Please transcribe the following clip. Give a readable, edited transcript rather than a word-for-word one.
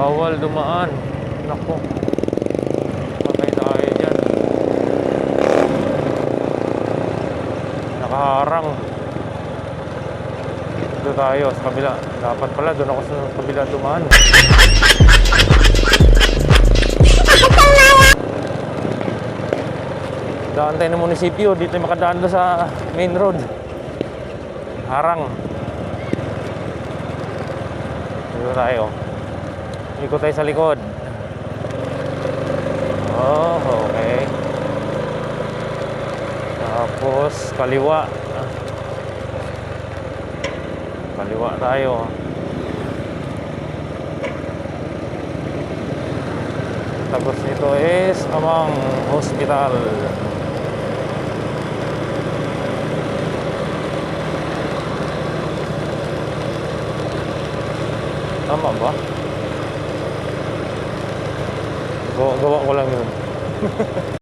Bawal dumaan. Naku, patay tayo dyan. Nakaharang. Dito tayo sa kabila. Dapat pala doon ako sa kabila dumaan. Daan tayo ng munisipyo. Dito yung makadaan doon sa main road. Harang. Dito tayo. Ikot tayo sa likod. Oh, okay. Tapos kaliwa. Kaliwa tayo. Tapos ito is Amang Hospital. Tama ba? Gawa ko lang yun.